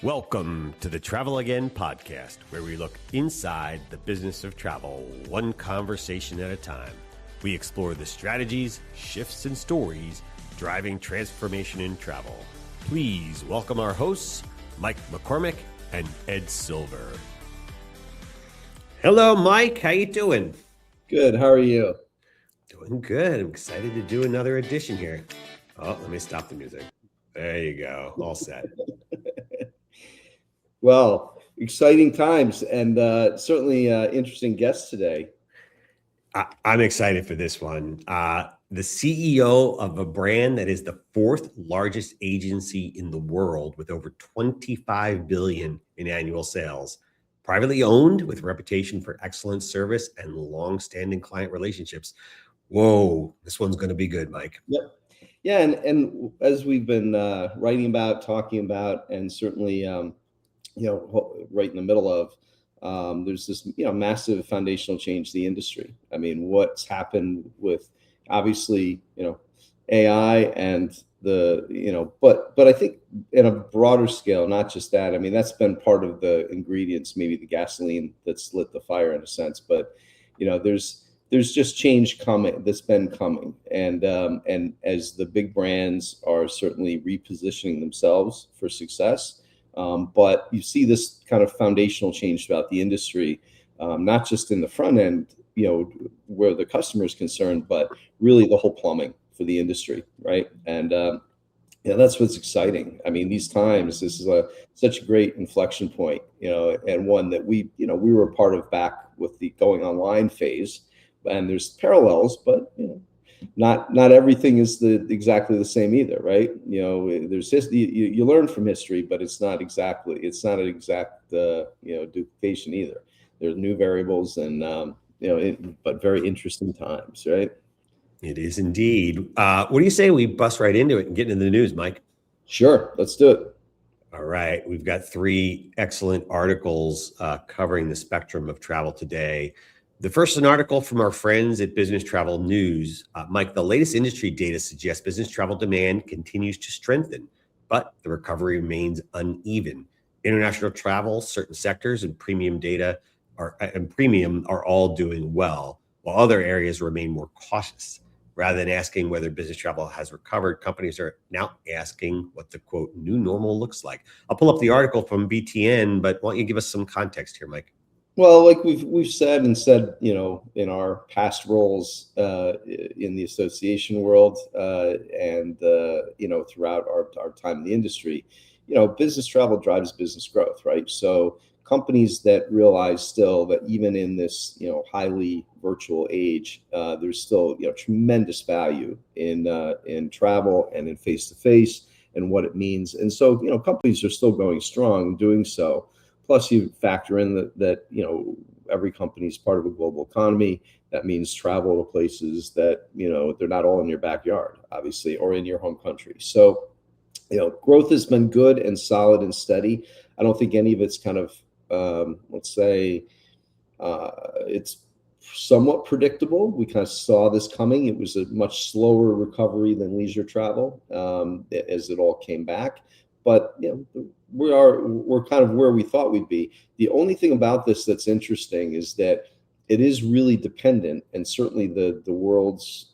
Welcome to the Travel Again podcast, where we look inside the business of travel, one conversation at a time. We explore the strategies, shifts, and stories driving transformation in travel. Please welcome our hosts, Mike McCormick and Ed Silver. Hello, Mike. How you doing? Good. How are you? Doing good. I'm excited to do another edition here. Oh, let me stop the music. There you go. All set. Well, exciting times and certainly interesting guests today. I'm excited for this one. The CEO of a brand that is the fourth largest agency in the world with over 25 billion in annual sales, privately owned with a reputation for excellent service and long-standing client relationships. Whoa, this one's going to be good, Mike. Yep. Yeah, and as we've been writing about, talking about, and certainly right in the middle of, there's this massive foundational change to the industry. I mean, what's happened with obviously AI and but I think in a broader scale, not just that. I mean, that's been part of the ingredients, maybe the gasoline that's lit the fire in a sense. But there's just change coming that's been coming, and as the big brands are certainly repositioning themselves for success. But you see this kind of foundational change throughout the industry, not just in the front end, where the customer is concerned, but really the whole plumbing for the industry, right? And that's what's exciting. I mean, these times, this is such a great inflection point, and one that we were a part of back with the going online phase. And there's parallels, but not everything is exactly the same either, right? There's you learn from history, but it's not an exact duplication either. There's new variables and but very interesting times, right? It is indeed. What do you say we bust right into it and get into the news, Mike? Sure, let's do it. All right, we've got three excellent articles covering the spectrum of travel today. The first, an article from our friends at Business Travel News. Mike, the latest industry data suggests business travel demand continues to strengthen, but the recovery remains uneven. International travel, certain sectors, and premium are all doing well, while other areas remain more cautious. Rather than asking whether business travel has recovered, companies are now asking what the, quote, new normal looks like. I'll pull up the article from BTN, but why don't you give us some context here, Mike? Well, like we've said, in our past roles in the association world and throughout our time in the industry, business travel drives business growth, right? So companies that realize still that even in this highly virtual age, there's still tremendous value in travel and in face-to-face and what it means, and so companies are still going strong and doing so. Plus, you factor in that every company is part of a global economy. That means travel to places that they're not all in your backyard, obviously, or in your home country. So, growth has been good and solid and steady. I don't think any of it's kind of let's say it's somewhat predictable. We kind of saw this coming. It was a much slower recovery than leisure travel as it all came back. But we're kind of where we thought we'd be. The only thing about this that's interesting is that it is really dependent, and certainly the world's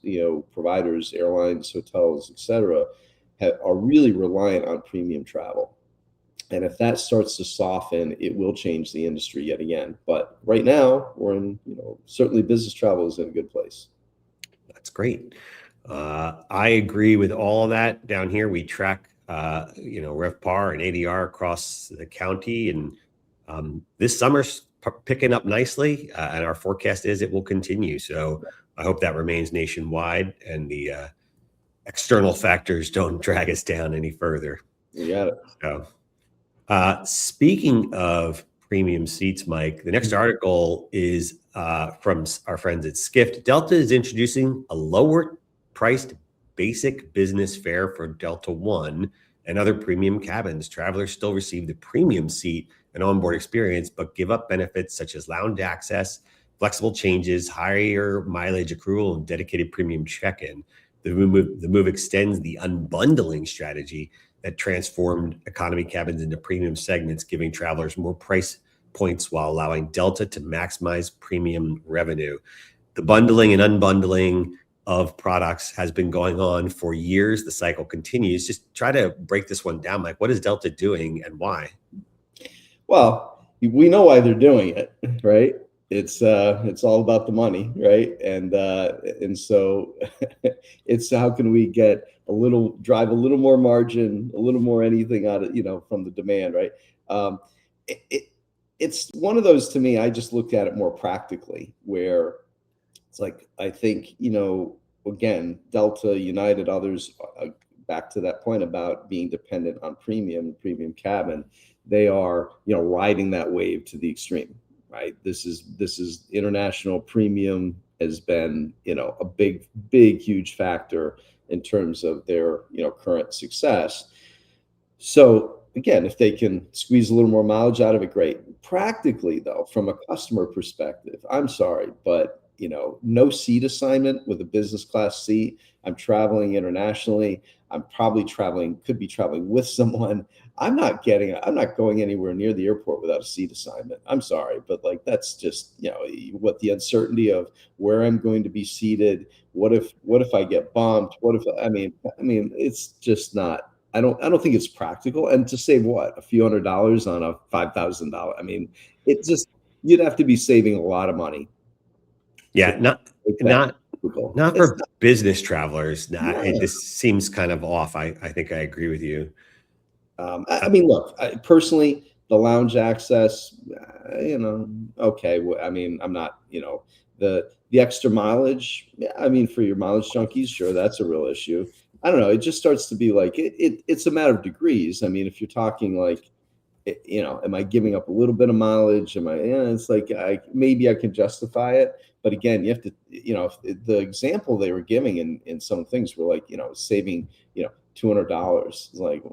providers, airlines, hotels, etc., are really reliant on premium travel. And if that starts to soften, it will change the industry yet again. But right now, we're in certainly business travel is in a good place. That's great. I agree with all of that. Down here, we track RevPAR and ADR across the county, and this summer's picking up nicely, and our forecast is it will continue. So I hope that remains nationwide, and the external factors don't drag us down any further. You got it. So, speaking of premium seats, Mike, the next article is from our friends at Skift. Delta is introducing a lower priced basic business fare for Delta One and other premium cabins. Travelers still receive the premium seat and onboard experience, but give up benefits such as lounge access, flexible changes, higher mileage accrual, and dedicated premium check-in. The move extends the unbundling strategy that transformed economy cabins into premium segments, giving travelers more price points while allowing Delta to maximize premium revenue. The bundling and unbundling of products has been going on for years. The cycle continues. Just try to break this one down, Mike. What is Delta doing and why? Well, we know why they're doing it, right? It's all about the money, right? And so it's how can we get drive a little more margin, a little more anything out of, from the demand, right? Um, it, it's one of those, to me, I just looked at it more practically, where it's like, I think, again, Delta, United, others, back to that point about being dependent on premium cabin, they are, riding that wave to the extreme, right? This is international premium has been, a big, huge factor in terms of their, current success. So again, if they can squeeze a little more mileage out of it, great. Practically, though, from a customer perspective, I'm sorry, but no seat assignment with a business class seat. I'm traveling internationally. I'm probably could be traveling with someone. I'm not going anywhere near the airport without a seat assignment. I'm sorry, but like, that's just, what the uncertainty of where I'm going to be seated. What if I get bumped? I mean, it's just not, I don't think it's practical. And to save what, a few $100s on a $5,000. I mean, you'd have to be saving a lot of money. Yeah, not for business travelers. This seems kind of off. I think I agree with you. I mean, look, personally, the lounge access, okay. I mean, I'm not, the extra mileage. I mean, for your mileage junkies, sure, that's a real issue. I don't know. It just starts to be like it's a matter of degrees. I mean, if you're talking like, am I giving up a little bit of mileage? It's like, maybe I can justify it. But again, you have to, the example they were giving in some things were like, saving, $200. Like,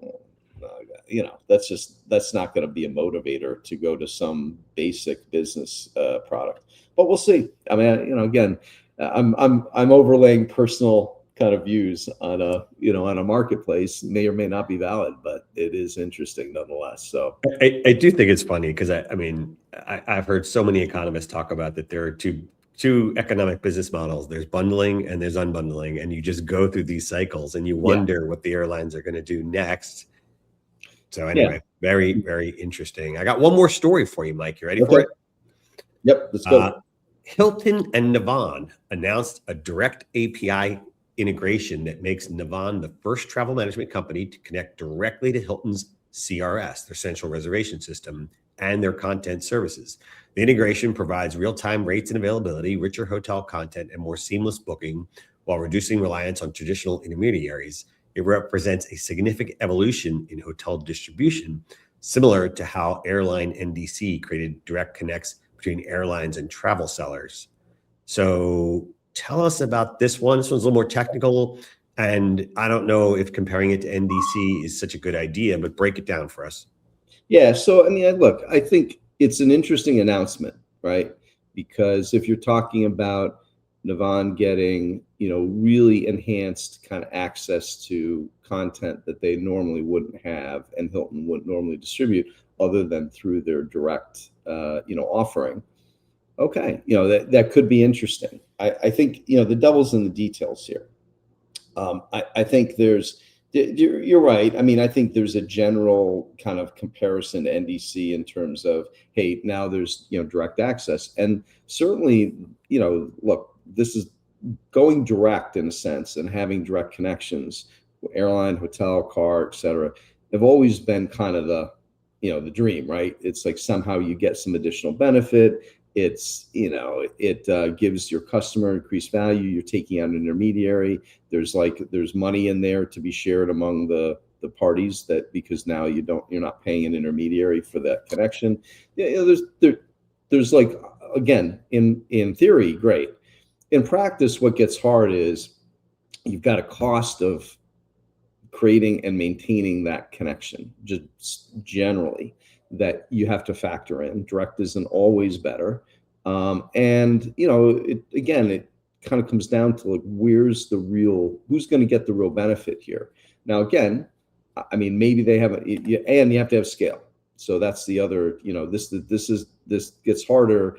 that's not going to be a motivator to go to some basic business product. But we'll see. I mean, again, I'm overlaying personal kind of views on a marketplace. May or may not be valid, but it is interesting nonetheless. So I do think it's funny because I've heard so many economists talk about that there are two economic business models. There's bundling and there's unbundling, and you just go through these cycles and you wonder what the airlines are going to do next. So anyway, very, very interesting. I got one more story for you, Mike. You ready for it? Yep, let's go. Hilton and Navan announced a direct API integration that makes Navan the first travel management company to connect directly to Hilton's CRS, their central reservation system, and their content services. The integration provides real-time rates and availability, richer hotel content, and more seamless booking while reducing reliance on traditional intermediaries. It represents a significant evolution in hotel distribution, similar to how airline NDC created direct connects between airlines and travel sellers. So tell us about this one. This one's a little more technical, and I don't know if comparing it to NDC is such a good idea, but break it down for us. Yeah. So, I mean, look, I think it's an interesting announcement, right? Because if you're talking about Navan getting, really enhanced kind of access to content that they normally wouldn't have and Hilton wouldn't normally distribute other than through their direct, offering. Okay. That could be interesting. I think, the devil's in the details here. I think you're right. I mean, I think there's a general kind of comparison to NDC in terms of, hey, now there's, direct access. And certainly, look, this is going direct in a sense and having direct connections, airline, hotel, car, et cetera, have always been kind of the dream, right? It's like somehow you get some additional benefit. It's, it gives your customer increased value. You're taking out an intermediary. There's money in there to be shared among the parties because now you're not paying an intermediary for that connection. Yeah, there's like, again, in theory, great. In practice, what gets hard is you've got a cost of creating and maintaining that connection, just generally, that you have to factor in. Direct isn't always better. And, it kind of comes down to like, who's going to get the real benefit here? Now, again, I mean, maybe they have, and you have to have scale. So that's the other, this gets harder,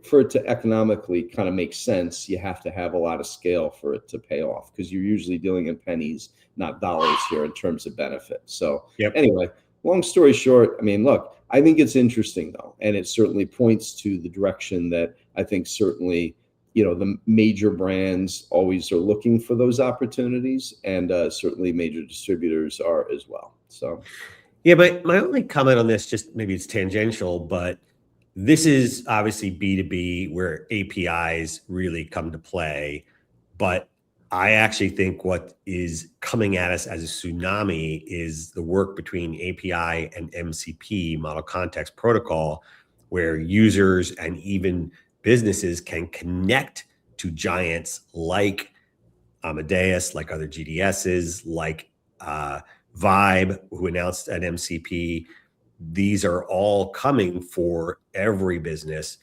for it to economically kind of make sense, you have to have a lot of scale for it to pay off, because you're usually dealing in pennies, not dollars here in terms of benefit. So Yep. anyway, long story short, I mean, look, I think it's interesting though, and it certainly points to the direction that I think certainly, the major brands always are looking for those opportunities, and certainly major distributors are as well. So Yeah, but my only comment on this, just maybe it's tangential, but this is obviously B2B where APIs really come to play. But I actually think what is coming at us as a tsunami is the work between API and MCP, Model Context Protocol, where users and even businesses can connect to giants like Amadeus, like other GDSs, like Vibe, who announced an MCP. These are all coming for every business,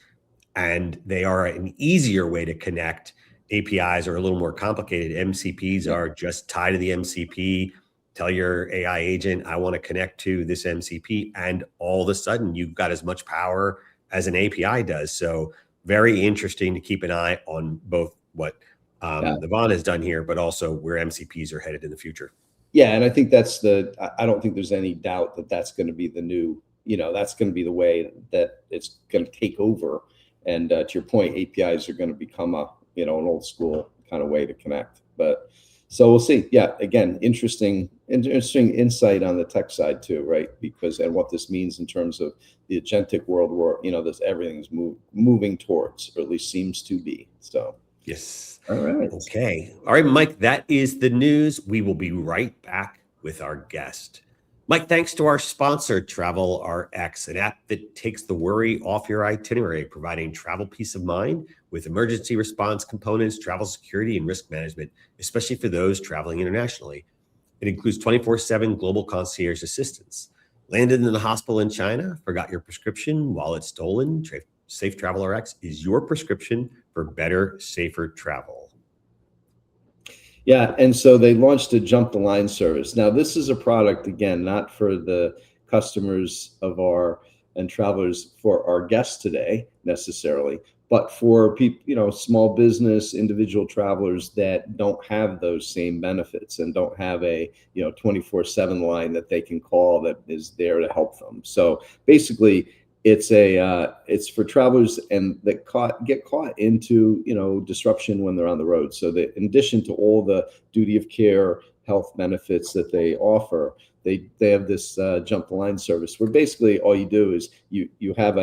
and they are an easier way to connect. APIs are a little more complicated. MCPs are just tie to the MCP, tell your AI agent, I want to connect to this MCP, and all of a sudden you've got as much power as an API does. So very interesting to keep an eye on both what Navan has done here, but also where MCPs are headed in the future. Yeah, and I think I don't think there's any doubt that that's going to be the new, that's going to be the way that it's going to take over. And to your point, APIs are going to become an old school kind of way to connect. But so we'll see. Yeah, again, interesting insight on the tech side too, right? Because and what this means in terms of the agentic world where, this everything's moving towards, or at least seems to be. So yes. All right. Okay. All right, Mike, that is the news. We will be right back with our guest. Mike, thanks to our sponsor, Travel RX, an app that takes the worry off your itinerary, providing travel peace of mind with emergency response components, travel security, and risk management, especially for those traveling internationally. It includes 24/7 global concierge assistance. Landed in the hospital in China, forgot your prescription, wallet stolen, Safe Travel RX is your prescription for better, safer travel. Yeah, and so they launched a jump the line service. Now, this is a product, again, not for the customers of our and travelers for our guests today necessarily, but for people, small business, individual travelers that don't have those same benefits and don't have a 24/7 line that they can call that is there to help them. So basically, it's for travelers and that get caught into disruption when they're on the road. So that in addition to all the duty of care health benefits that they offer, they have this jump the line service where basically all you do is you have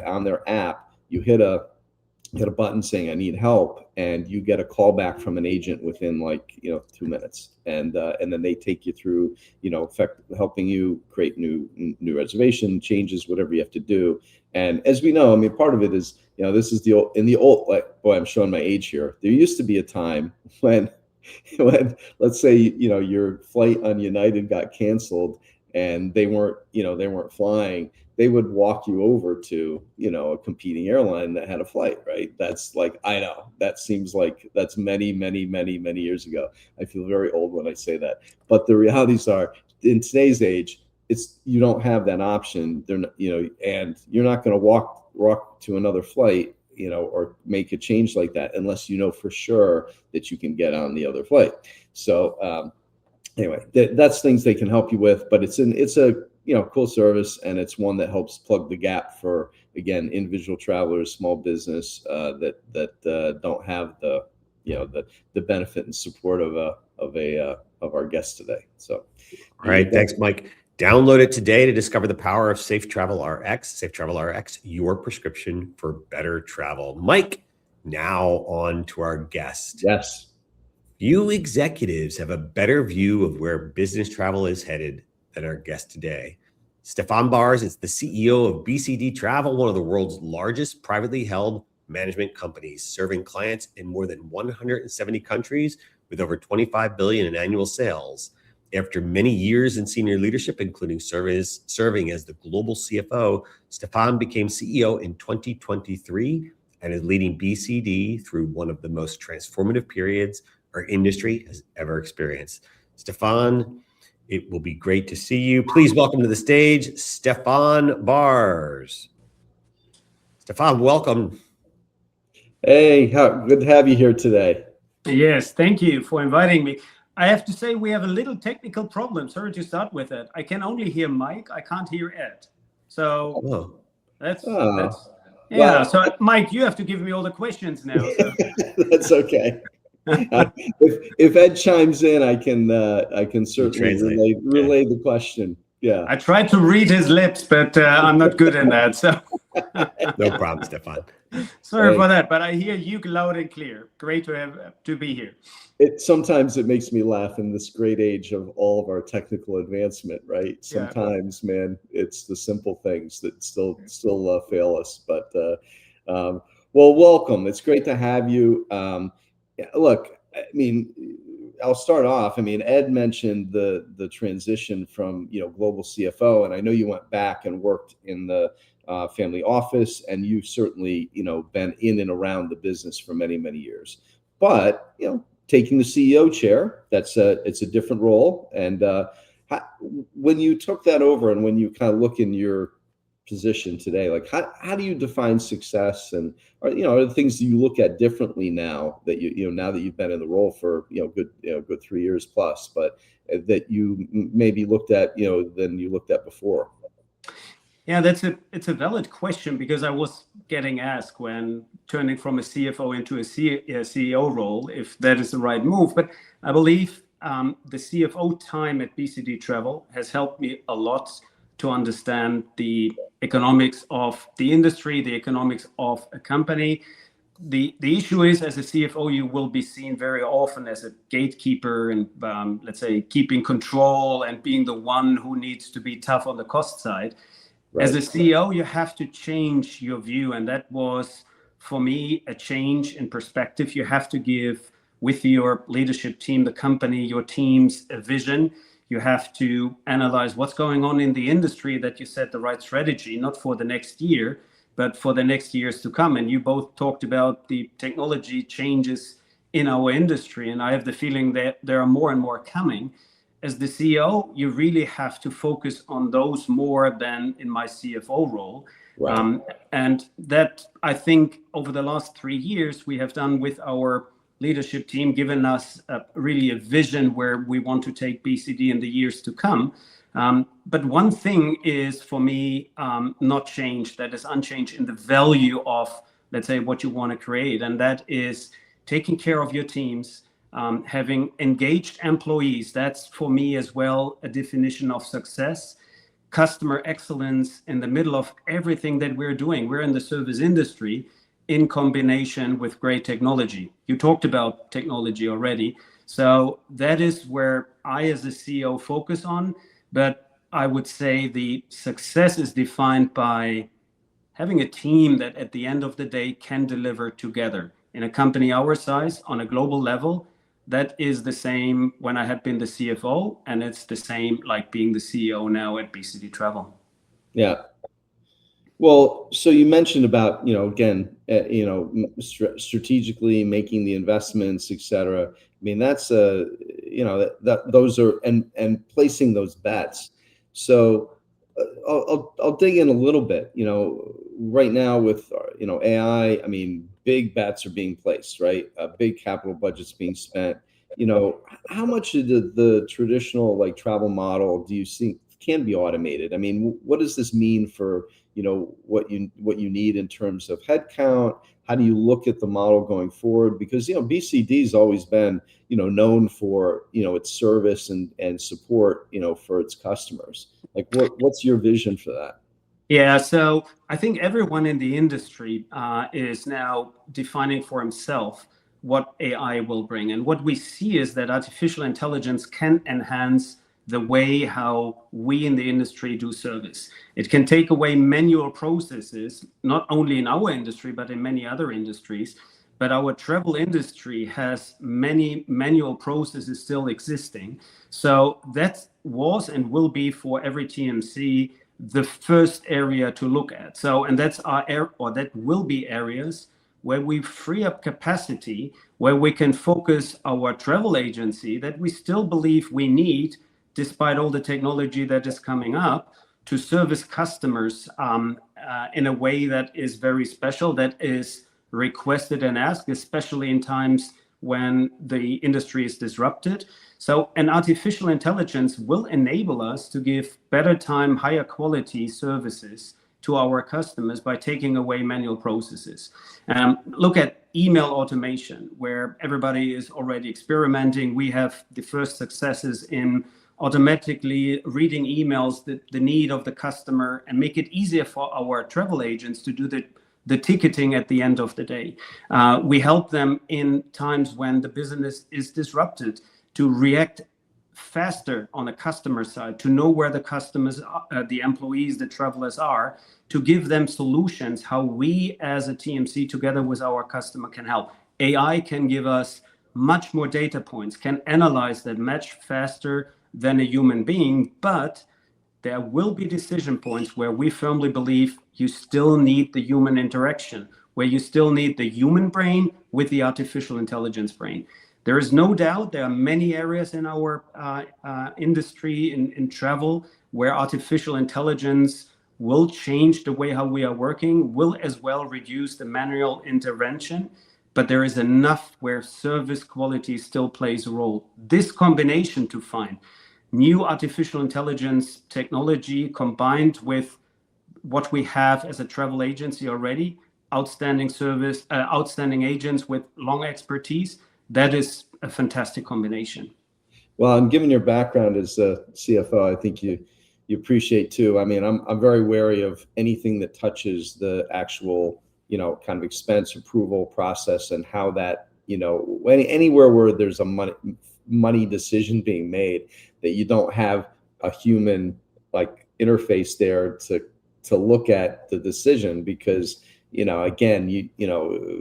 on their app, you hit a button saying I need help, and you get a call back from an agent within 2 minutes, and then they take you through helping you create new reservation changes, whatever you have to do. And as we know, I mean, part of it is this is the old boy, I'm showing my age here. There used to be a time when let's say your flight on United got canceled and they weren't flying, they would walk you over to a competing airline that had a flight, right? That's I know that seems like that's many years ago. I feel very old when I say that, but the realities are in today's age, you don't have that option. They're not, and you're not going to walk to another flight or make a change like that unless for sure that you can get on the other flight. So anyway, that's things they can help you with, but it's a cool service, and it's one that helps plug the gap for, again, individual travelers, small business that don't have the benefit and support of our guests today. So, all right, thanks, Mike. Download it today to discover the power of Safe Travel RX. Safe Travel RX, your prescription for better travel. Mike, now on to our guest. Yes. Few executives have a better view of where business travel is headed than our guest today. Stephan Baars is the CEO of BCD Travel, one of the world's largest privately held management companies, serving clients in more than 170 countries with over 25 billion in annual sales. After many years in senior leadership, including serving as the global CFO, Stephan became CEO in 2023 and is leading BCD through one of the most transformative periods our industry has ever experienced. Stephan, It will be great to see you. Please welcome to the stage, Stephan Baars. Stephan, welcome. Hey, good to have you here today. Yes, thank you for inviting me. I have to say we have a little technical problem. Sorry to start with it. I can only hear Mike. I can't hear Ed. So that's yeah. Well, So Mike, you have to give me all the questions now. So. That's okay. If Ed chimes in, I can certainly relay the question. Yeah. I tried to read his lips, but I'm not good in that. So no problem, Stephan. Sorry for that, but I hear you loud and clear. Great to be here. Sometimes it makes me laugh in this great age of all of our technical advancement, right? Sometimes, man, it's the simple things that still fail us. But well, welcome. It's great to have you. Look, I mean, I'll start off. I mean, Ed mentioned the transition from global CFO, and I know you went back and worked in the family office, and you've certainly been in and around the business for many years. But taking the CEO chair, it's a different role. And when you took that over, and when you kind of look in your position today, like how do you define success, and are the things that you look at differently now that now that you've been in the role for good 3 years plus, but that you maybe looked at than you looked at before? Yeah, it's a valid question, because I was getting asked when turning from a CFO into a CEO role if that is the right move. But I believe the CFO time at BCD Travel has helped me a lot to understand the economics of the industry, the economics of a company. The issue is, as a CFO, you will be seen very often as a gatekeeper and let's say keeping control and being the one who needs to be tough on the cost side. Right. As a CEO, you have to change your view, and that was, for me, a change in perspective. You have to give, with your leadership team, the company, your teams, a vision. You have to analyze what's going on in the industry, that you set the right strategy, not for the next year, but for the next years to come. And you both talked about the technology changes in our industry, and I have the feeling that there are more and more coming. As the CEO, you really have to focus on those more than in my CFO role. Right. And that, I think, over the last 3 years, we have done with our leadership team, given us really a vision where we want to take BCD in the years to come. But one thing is, for me, not changed, that is unchanged in the value of, let's say, what you want to create. And that is taking care of your teams, having engaged employees. That's, for me as well, a definition of success. Customer excellence in the middle of everything that we're doing. We're in the service industry in combination with great technology. You talked about technology already. So that is where I, as a CEO, focus on. But I would say the success is defined by having a team that at the end of the day can deliver together. In a company our size, on a global level, that is the same when I had been the CFO, and it's the same like being the CEO now at BCD Travel. Yeah. Well, so you mentioned about, again, strategically making the investments, et cetera. I mean, that's those are, and placing those bets. So I'll dig in a little bit. Right now with AI, I mean, big bets are being placed, right? Big capital budgets being spent. How much of the traditional travel model do you think can be automated? I mean, what does this mean for what you need in terms of headcount? How do you look at the model going forward? Because BCD's always been known for its service and support for its customers. Like, what's your vision for that? Yeah, so I think everyone in the industry is now defining for himself what AI will bring. And what we see is that artificial intelligence can enhance the way how we in the industry do service. It can take away manual processes, not only in our industry, but in many other industries. But our travel industry has many manual processes still existing. So that was and will be for every TMC the first area to look at. So, and that's that will be areas where we free up capacity, where we can focus our travel agency that we still believe we need despite all the technology that is coming up, to service customers in a way that is very special, that is requested and asked, especially in times when the industry is disrupted. So an artificial intelligence will enable us to give better time, higher quality services to our customers by taking away manual processes. Look at email automation, where everybody is already experimenting. We have the first successes in automatically reading emails, the need of the customer, and make it easier for our travel agents to do the ticketing at the end of the day. We help them in times when the business is disrupted to react faster on the customer side, to know where the customers, the employees, the travelers are, to give them solutions how we as a TMC together with our customer can help. AI can give us much more data points, can analyze that much faster than a human being, but there will be decision points where we firmly believe you still need the human interaction, where you still need the human brain with the artificial intelligence brain. There is no doubt there are many areas in our industry, in travel, where artificial intelligence will change the way how we are working, will as well reduce the manual intervention, but there is enough where service quality still plays a role. This combination to find new artificial intelligence technology combined with what we have as a travel agency already, outstanding service, outstanding agents with long expertise, that is a fantastic combination. Well, and given your background as a CFO, I think you appreciate too. I mean, I'm very wary of anything that touches the actual, kind of expense approval process and how that, anywhere where there's a money decision being made, that you don't have a human like interface there to look at the decision, because again,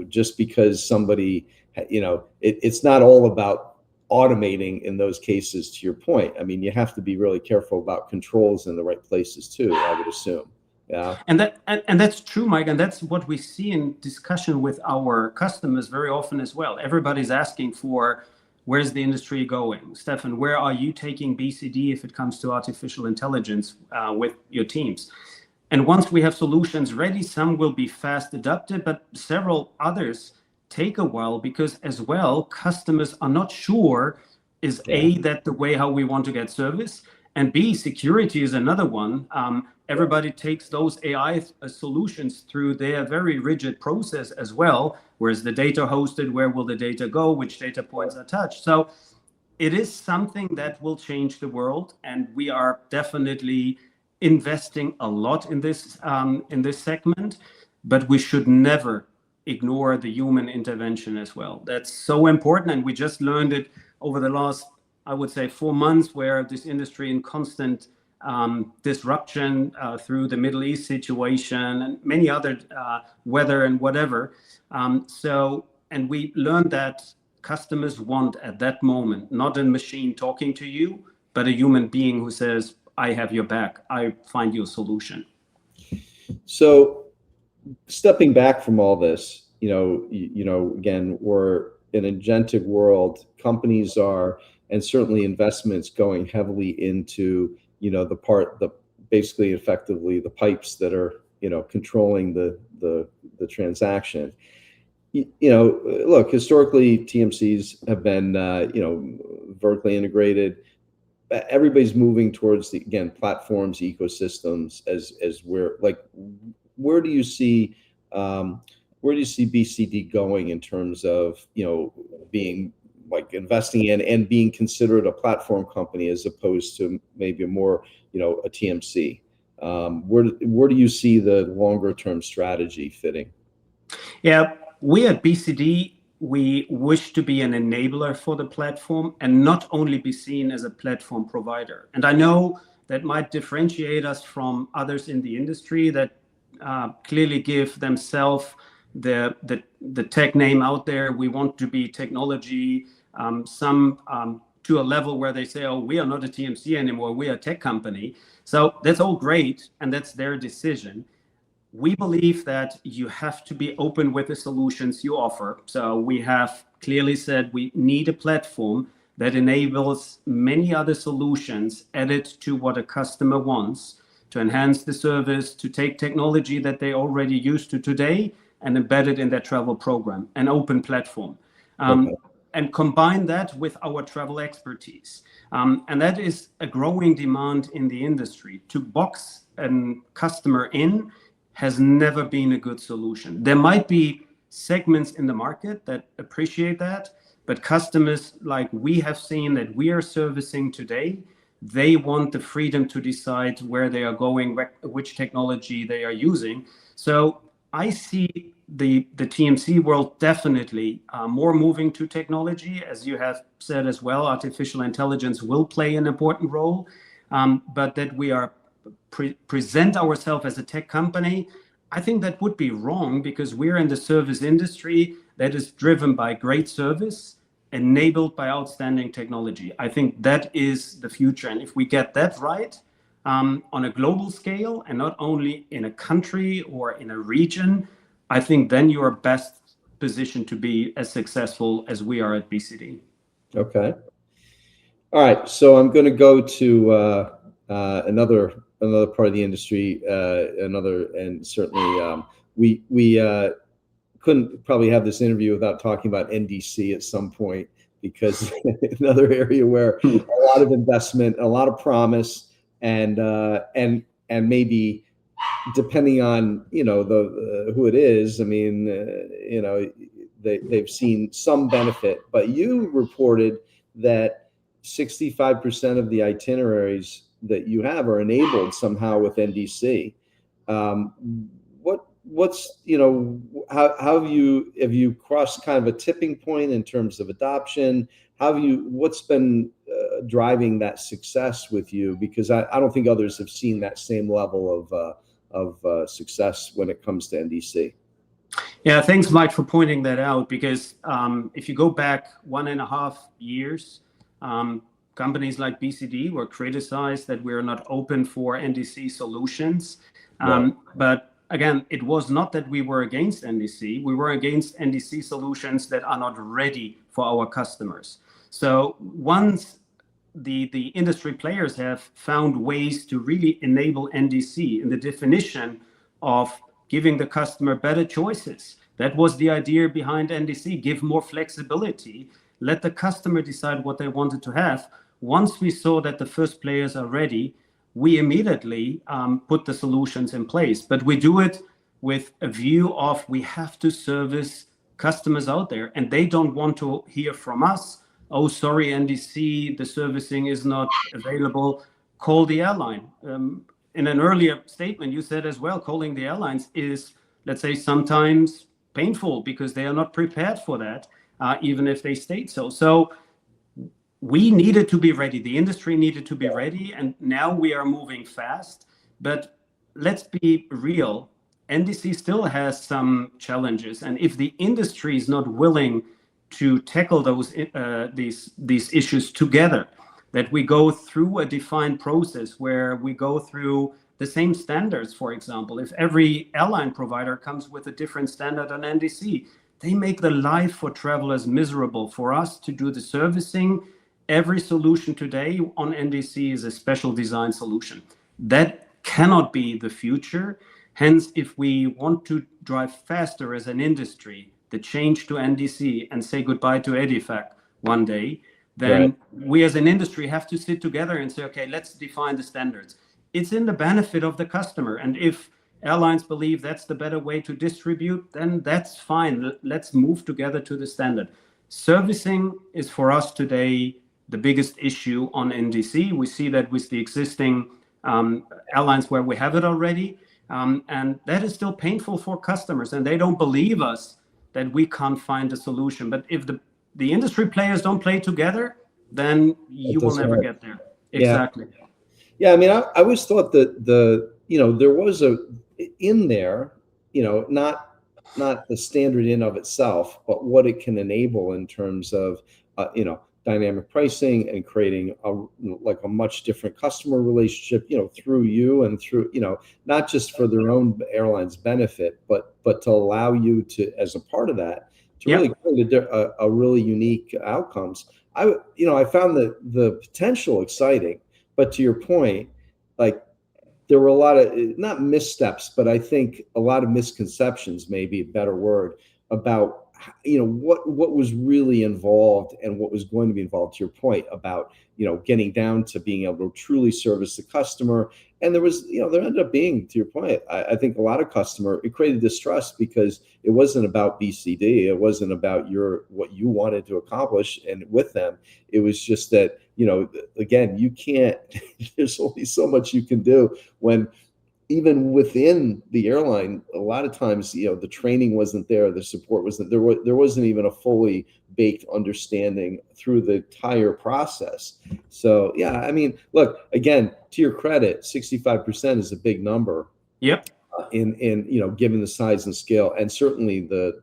just because somebody, it's not all about automating in those cases. To your point, I mean, you have to be really careful about controls in the right places too, I would assume. Yeah. And that's true, Mike, and that's what we see in discussion with our customers very often as well. Everybody's asking for, where's the industry going? Stephan, where are you taking BCD if it comes to artificial intelligence with your teams? And once we have solutions ready, some will be fast adopted, but several others take a while, because as well, customers are not sure, is A, that the way how we want to get service, and B, security is another one. Everybody takes those AI solutions through their very rigid process as well. Where's the data hosted? Where will the data go? Which data points are touched? So it is something that will change the world, and we are definitely investing a lot in this segment, but we should never ignore the human intervention as well. That's so important, and we just learned it over the last, I would say, 4 months, where this industry in constant disruption through the Middle East situation and many other weather and whatever. And we learned that customers want at that moment, not a machine talking to you, but a human being who says, I have your back, I find you a solution. So stepping back from all this, again, we're in an agentic world. Companies are, and certainly investments, going heavily into, basically effectively the pipes that are, controlling the transaction. Look, historically, TMCs have been, vertically integrated. Everybody's moving towards platforms, ecosystems, as where do you see BCD going in terms of, being like investing in and being considered a platform company as opposed to maybe a more, a TMC? Where do you see the longer term strategy fitting? Yeah, we at BCD, we wish to be an enabler for the platform and not only be seen as a platform provider. And I know that might differentiate us from others in the industry that clearly give themselves the tech name out there. We want to be technology, some to a level where they say, oh, we are not a TMC anymore, we are a tech company. So that's all great, and that's their decision. We believe that you have to be open with the solutions you offer. So we have clearly said we need a platform that enables many other solutions added to what a customer wants to enhance the service, to take technology that they already used to today and embed it in their travel program, an open platform. And combine that with our travel expertise. And that is a growing demand in the industry. To box a customer in has never been a good solution. There might be segments in the market that appreciate that, but customers like we have seen that we are servicing today, they want the freedom to decide where they are going, which technology they are using. So I see the TMC world definitely more moving to technology. As you have said as well, artificial intelligence will play an important role, but that we are present ourselves as a tech company, I think that would be wrong, because we're in the service industry that is driven by great service, enabled by outstanding technology. I think that is the future. And if we get that right on a global scale and not only in a country or in a region, I think then you are best positioned to be as successful as we are at BCD. Okay. All right. So I'm going to go to another part of the industry, and certainly we couldn't probably have this interview without talking about NDC at some point, because another area where a lot of investment, a lot of promise, and maybe depending on who it is, I mean, they've seen some benefit, but you reported that 65% of the itineraries that you have are enabled somehow with NDC. What's how have you crossed kind of a tipping point in terms of adoption? What's been driving that success with you? Because I don't think others have seen that same level of success when it comes to NDC. Yeah, thanks, Mike, for pointing that out, because if you go back 1.5 years, companies like BCD were criticized that we're not open for NDC solutions. Right. But again, it was not that we were against NDC. We were against NDC solutions that are not ready for our customers. So once the industry players have found ways to really enable NDC in the definition of giving the customer better choices. That was the idea behind NDC, give more flexibility, let the customer decide what they wanted to have. Once we saw that the first players are ready, we immediately put the solutions in place. But we do it with a view of we have to service customers out there, and they don't want to hear from us, oh, sorry, NDC, the servicing is not available, call the airline. In an earlier statement, you said as well, calling the airlines is, let's say, sometimes painful because they are not prepared for that, even if they state so. So we needed to be ready. The industry needed to be ready. And now we are moving fast. But let's be real. NDC still has some challenges. And if the industry is not willing to tackle these issues together, that we go through a defined process where we go through the same standards, for example. If every airline provider comes with a different standard on NDC, they make the life for travelers miserable. For us to do the servicing, every solution today on NDC is a special design solution. That cannot be the future. Hence, if we want to drive faster as an industry, the change to NDC and say goodbye to EDIFACT one day, then we as an industry have to sit together and say, okay, let's define the standards. It's in the benefit of the customer. And if airlines believe that's the better way to distribute, then that's fine. Let's move together to the standard. Servicing is for us today the biggest issue on NDC. We see that with the existing airlines where we have it already. And that is still painful for customers. And they don't believe us that we can't find a solution. But if the industry players don't play together, then you will never get there. Exactly. Yeah, I mean, I always thought that there was in there, not the standard in of itself, but what it can enable in terms of, dynamic pricing and creating a much different customer relationship, through you and through, not just for their own airline's benefit, but to allow you to, as a part of that, to really create a really unique outcomes. I found the potential exciting, but to your point, like there were a lot of not missteps, but I think a lot of misconceptions, maybe a better word, about what was really involved and what was going to be involved. To your point about getting down to being able to truly service the customer, and there ended up being, to your point, I think a lot of it created distrust because it wasn't about BCD, it wasn't about what you wanted to accomplish, and with them, it was just that again, you can't. There's only so much you can do when. Even within the airline, a lot of times, the training wasn't there, the support wasn't there. There wasn't even a fully baked understanding through the entire process. So, yeah, I mean, look, again, to your credit, 65% is a big number. Yep. In given the size and scale, and certainly the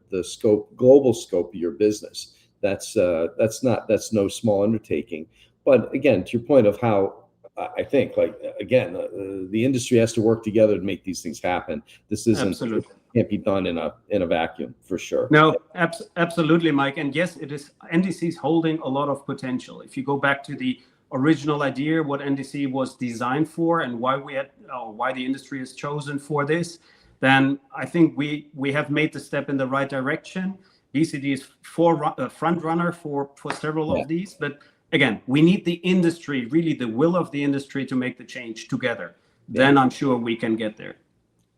global scope of your business, that's no small undertaking. But again, to your point of how. I think, the industry has to work together to make these things happen. This can't be done in a vacuum, for sure. No, absolutely, Mike. And yes, it is. NDC is holding a lot of potential. If you go back to the original idea, what NDC was designed for, and why the industry is chosen for this, then I think we have made the step in the right direction. BCD is front runner for several of these, but. Again, we need the industry, really the will of the industry to make the change together. Then I'm sure we can get there.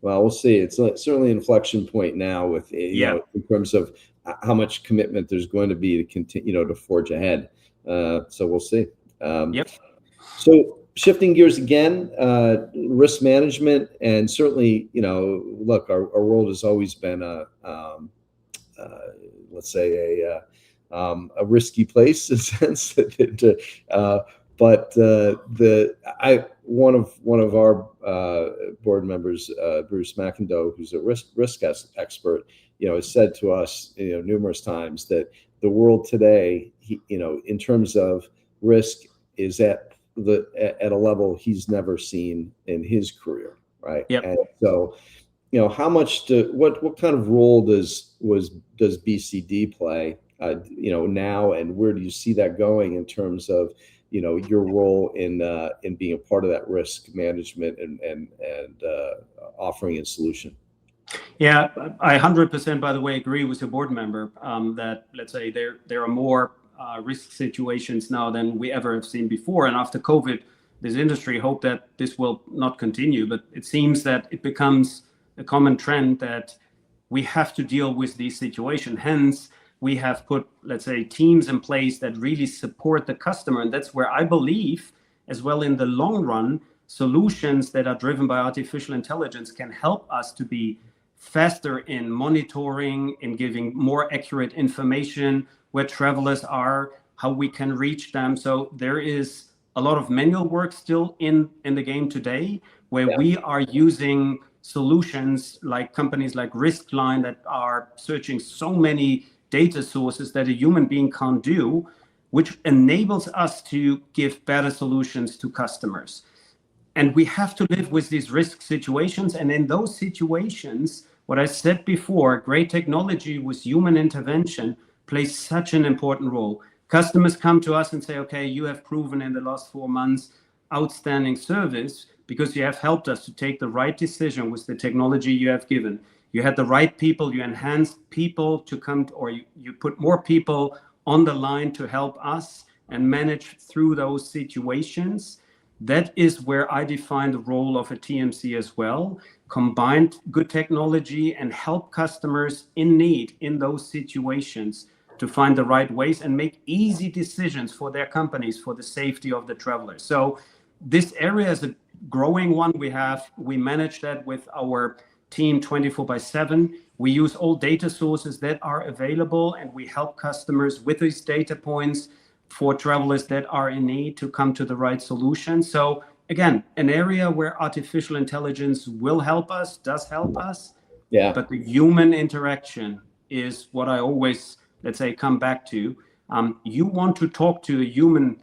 Well, we'll see. It's certainly an inflection point now with in terms of how much commitment there's going to be to continue, to forge ahead. So we'll see. Yep. So shifting gears again, risk management, and certainly, look, our world has always been let's say a risky place in a sense. But one of our board members, Bruce McIndoe, who's a risk expert, has said to us, numerous times that the world today, in terms of risk, is at a level he's never seen in his career, right? Yep. And so, how much what kind of role does BCD play? Now, and where do you see that going in terms of your role in being a part of that risk management and offering a solution? Yeah, I 100%, by the way, agree with your board member that, let's say, there are more risk situations now than we ever have seen before. And after COVID, this industry hoped that this will not continue, but it seems that it becomes a common trend that we have to deal with these situations. Hence, we have put, let's say, teams in place that really support the customer. And that's where I believe, as well in the long run, solutions that are driven by artificial intelligence can help us to be faster in monitoring, in giving more accurate information, where travelers are, how we can reach them. So there is a lot of manual work still in the game today, where we are using solutions like companies like Riskline that are searching so many data sources that a human being can't do, which enables us to give better solutions to customers. And we have to live with these risk situations. And in those situations, what I said before, great technology with human intervention plays such an important role. Customers come to us and say, okay, you have proven in the last 4 months outstanding service because you have helped us to take the right decision with the technology you have given. You had the right people, you enhanced people to come, or you put more people on the line to help us and manage through those situations. That is where I define the role of a TMC as well. Combined good technology and help customers in need in those situations to find the right ways and make easy decisions for their companies for the safety of the travelers. So this area is a growing one. We manage that with our team 24/7. We use all data sources that are available, and we help customers with these data points for travelers that are in need to come to the right solution. So again, an area where artificial intelligence will help us, does help us. Yeah. But the human interaction is what I always, let's say, come back to. You want to talk to a human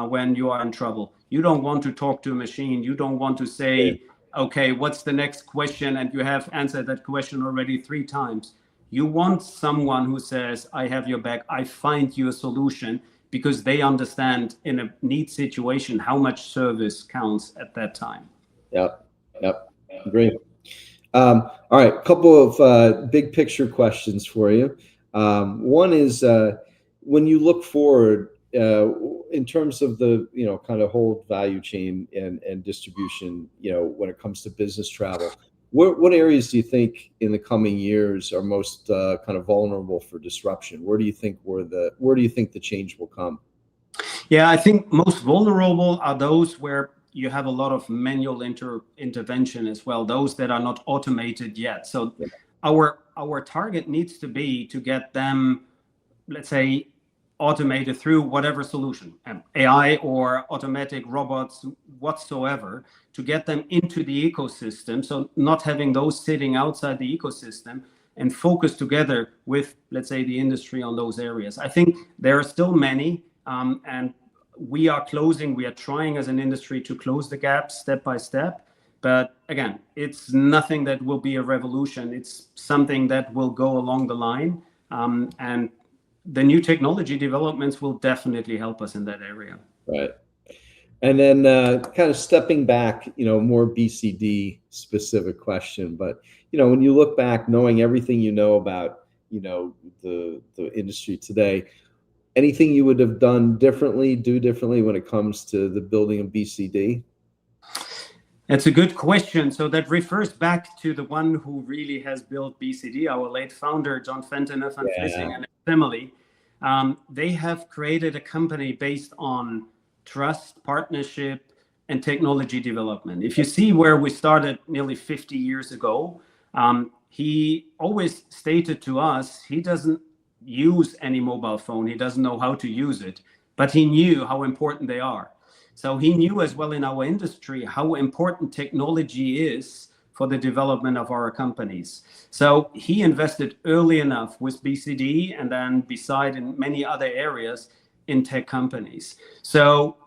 when you are in trouble. You don't want to talk to a machine. You don't want to say, okay, what's the next question? And you have answered that question already 3 times. You want someone who says, I have your back. I find you a solution, because they understand in a need situation how much service counts at that time. Yep. Great. All right, a couple of big picture questions for you. One is when you look forward in terms of the kind of whole value chain and distribution, when it comes to business travel, what areas do you think in the coming years are most kind of vulnerable for disruption? Where do you think the change will come? Yeah, I think most vulnerable are those where you have a lot of manual intervention as well, those that are not automated yet. So our target needs to be to get them, let's say, automated through whatever solution, AI or automatic robots whatsoever, to get them into the ecosystem. So not having those sitting outside the ecosystem, and focus together with, let's say, the industry on those areas. I think there are still many, and we are trying as an industry to close the gap step by step. But again, it's nothing that will be a revolution. It's something that will go along the line. And the new technology developments will definitely help us in that area. Right. And then kind of stepping back, more BCD specific question, but, when you look back, knowing everything about, the industry today, anything you would have do differently when it comes to the building of BCD? That's a good question. So that refers back to the one who really has built BCD, our late founder, John Fentiner van Vlissing, and his family. They have created a company based on trust, partnership, and technology development. If you see where we started nearly 50 years ago, he always stated to us, he doesn't use any mobile phone. He doesn't know how to use it, but he knew how important they are. So he knew as well in our industry how important technology is for the development of our companies. So he invested early enough with BCD, and then beside in many other areas in tech companies. So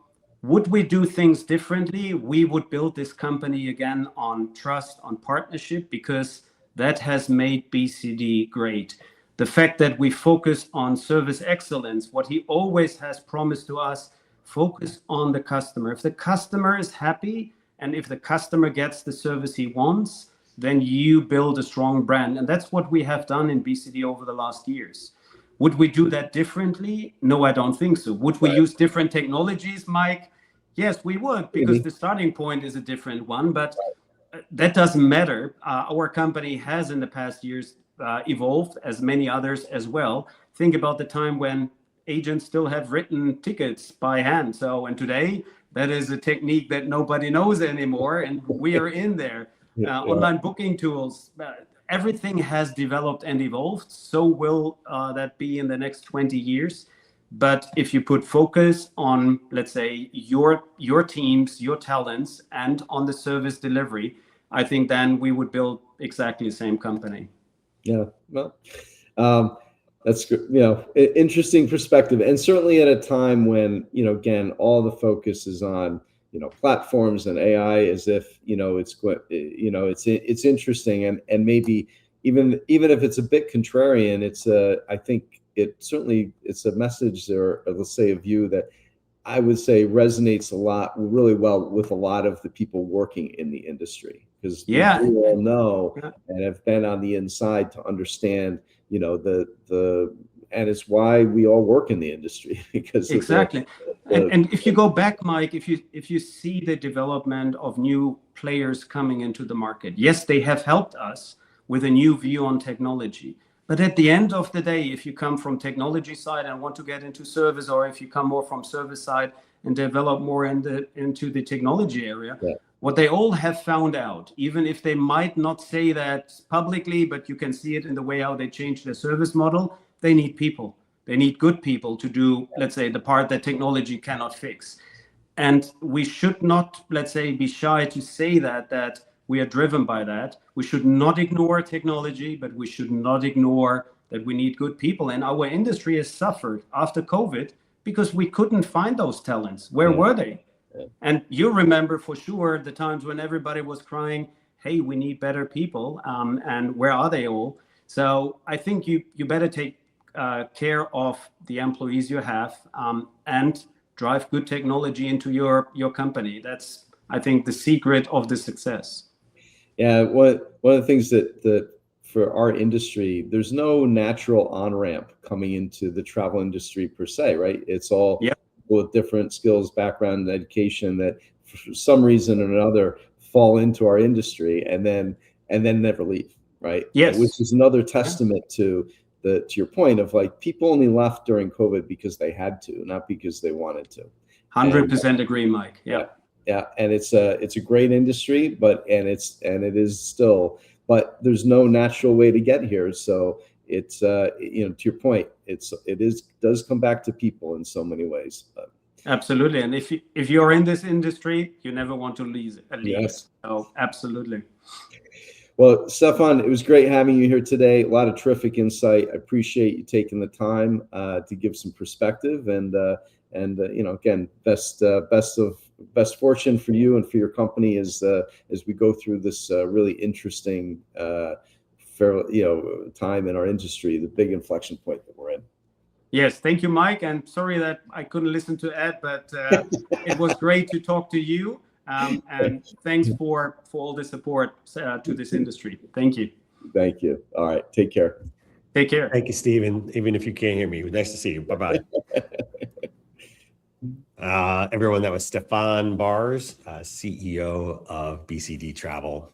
would we do things differently? We would build this company again on trust, on partnership, because that has made BCD great. The fact that we focus on service excellence, what he always has promised to us, focus on the customer. If the customer is happy and if the customer gets the service he wants, then you build a strong brand. And that's what we have done in BCD over the last years. Would we do that differently? No, I don't think so. Would we use different technologies, Mike? Yes, we would, because the starting point is a different one, but that doesn't matter. Our company has in the past years evolved, as many others as well. Think about the time when agents still have written tickets by hand. And today that is a technique that nobody knows anymore, and we are in there. Online booking tools, everything has developed and evolved. So will that be in the next 20 years. But if you put focus on, let's say, your teams, your talents, and on the service delivery, I think then we would build exactly the same company. Yeah, well, that's good. Interesting perspective, and certainly at a time when again, all the focus is on platforms and AI, as if it's interesting, and maybe even if it's a bit contrarian, I think it's a message, or let's say a view that I would say resonates really well with a lot of the people working in the industry, because we all know and have been on the inside to understand, and it's why we all work in the industry, because exactly. And if you go back, Mike, if you see the development of new players coming into the market, yes, they have helped us with a new view on technology. But at the end of the day, if you come from technology side and want to get into service, or if you come more from service side and develop more into the technology area, what they all have found out, even if they might not say that publicly, but you can see it in the way how they change their service model, they need people. They need good people to do, let's say, the part that technology cannot fix. And we should not, let's say, be shy to say that we are driven by that. We should not ignore technology, but we should not ignore that we need good people. And our industry has suffered after COVID because we couldn't find those talents. Where were they? And you remember for sure the times when everybody was crying, hey, we need better people. And where are they all? So I think you better take care of the employees you have, and drive good technology into your company. That's, I think, the secret of the success. Yeah, one of the things that for our industry, there's no natural on-ramp coming into the travel industry per se, right? It's all with different skills, background, education that for some reason or another fall into our industry and then never leave, right? Yes. Which is another testament to your point of like people only left during COVID because they had to, not because they wanted to. 100% agree, Mike. Yeah, and it's a great industry, but it is still, but there's no natural way to get here. So it's to your point, it does come back to people in so many ways. But. Absolutely, and if you're in this industry, you never want to leave. Yes. So absolutely. Well, Stephan, it was great having you here today. A lot of terrific insight. I appreciate you taking the time to give some perspective, and again, best fortune for you and for your company as we go through this really interesting time in our industry, the big inflection point that we're in. Yes, thank you, Mike. And sorry that I couldn't listen to Ed, but it was great to talk to you. And thanks for all the support to this industry. Thank you. Thank you. All right. Take care. Take care. Thank you, Stephen. Even if you can't hear me, nice to see you. Bye-bye. Everyone, that was Stephan Baars, CEO of BCD Travel.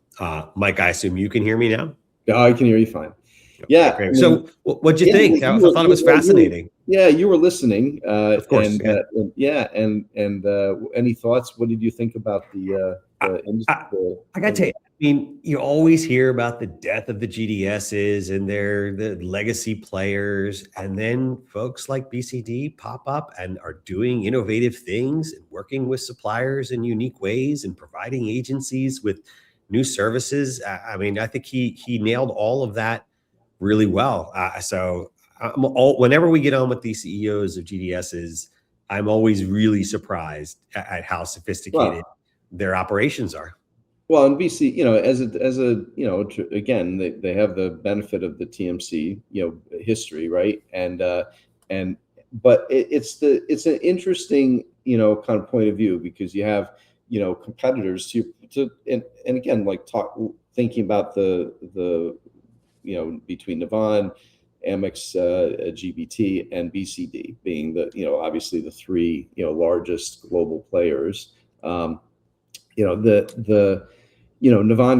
Mike, I assume you can hear me now? Yeah, I can hear you fine. Yeah. I mean, so what'd you think? I thought it was fascinating. You were listening. Of course. And any thoughts? What did you think about the industry? I got to tell you, I mean, you always hear about the death of the GDSs and they're the legacy players. And then folks like BCD pop up and are doing innovative things and working with suppliers in unique ways and providing agencies with new services. I mean, I think he nailed all of that really well. So whenever we get on with these CEOs of GDSs, I'm always really surprised at how sophisticated their operations are. Well, and BC, again, they have the benefit of the TMC, history, right? But it's an interesting, kind of point of view because you have, competitors and again, like thinking about the between Navan, Amex, GBT, and BCD being the, obviously the three, largest global players. Navan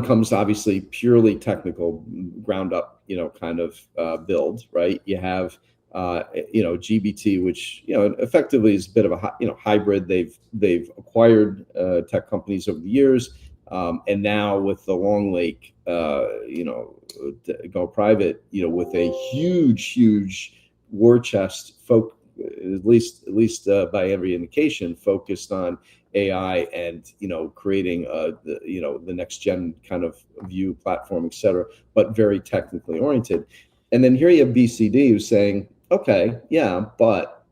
comes obviously purely technical, ground up, kind of build, right? You have, GBT, which, effectively is a bit of a, hybrid. They've acquired tech companies over the years. And now with the Long Lake, go private, with a huge war chest, at least by every indication, focused on AI and creating the next gen kind of view platform, et cetera, but very technically oriented. And then here you have BCD who's saying, okay, yeah, but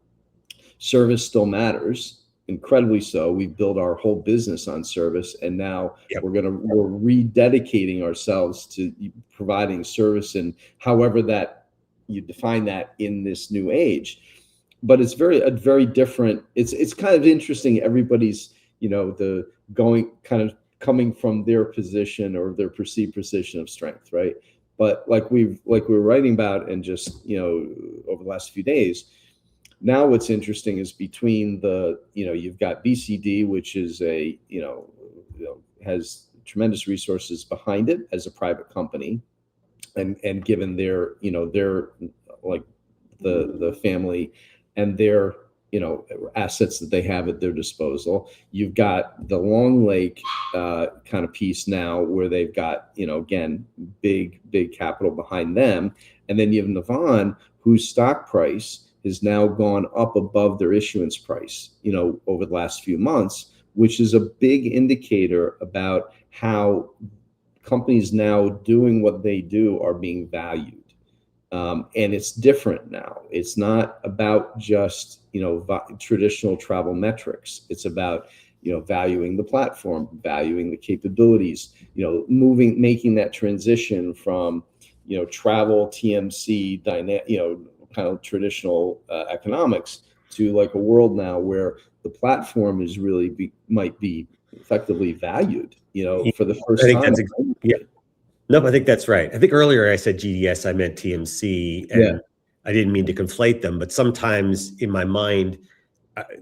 service still matters. Incredibly so. We've built our whole business on service, and now we're rededicating ourselves to providing service, and however that you define that in this new age. But it's a very different. It's kind of interesting. Everybody's coming from their position or their perceived position of strength, right? But like we're writing about, and just over the last few days. Now what's interesting is between you've got BCD, which is has tremendous resources behind it as a private company, and given their like the family and their assets that they have at their disposal. You've got the Long Lake kind of piece now where they've got again big capital behind them, and then you have Navan, whose stock price has now gone up above their issuance price, over the last few months, which is a big indicator about how companies now doing what they do are being valued. And it's different now. It's not about just, traditional travel metrics. It's about, valuing the platform, valuing the capabilities, making that transition from, travel TMC kind of traditional economics to like a world now where the platform is really might be effectively valued, for the first I think time. yeah. No, I think that's right. I think earlier I said GDS, I meant TMC, and I didn't mean to conflate them, but sometimes in my mind,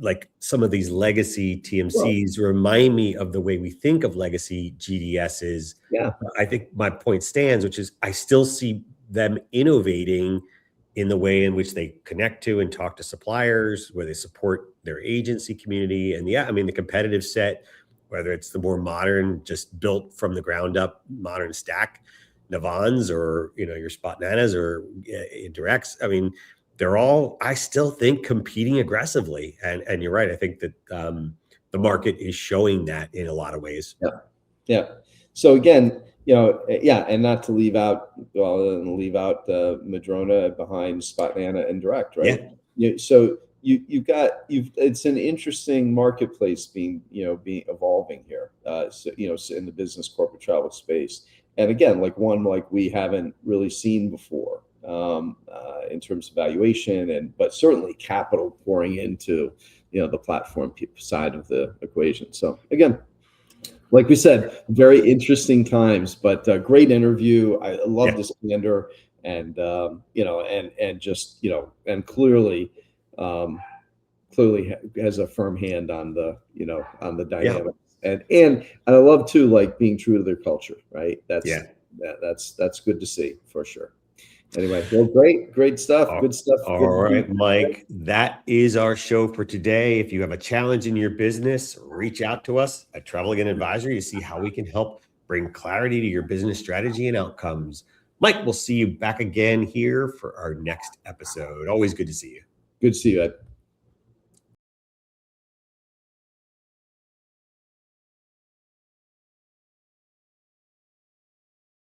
like some of these legacy TMCs remind me of the way we think of legacy GDSs. Yeah. I think my point stands, which is I still see them innovating in the way in which they connect to and talk to suppliers, where they support their agency community. And yeah, I mean, the competitive set, whether it's the more modern, just built from the ground up, modern stack Navans, or, your Spotnanas or Indirects. I mean, they're all, I still think, competing aggressively. And you're right. I think that the market is showing that in a lot of ways. Yeah. Yeah. So again, and not to leave out, Madrona behind Spotnana and Direct, right? Yeah. So it's an interesting marketplace being evolving here. So in the business corporate travel space, and again, like we haven't really seen before in terms of valuation, but certainly capital pouring into the platform side of the equation. So again, like we said, very interesting times, but great interview. I love this candor, and just and clearly has a firm hand on the dynamics, and I love too, like being true to their culture, right? That's good to see for sure. Anyway, well, great stuff. Good stuff. All right, Mike, that is our show for today. If you have a challenge in your business, reach out to us at Travel Again Advisory to see how we can help bring clarity to your business strategy and outcomes. Mike, we'll see you back again here for our next episode. Always good to see you. Good to see you, Ed.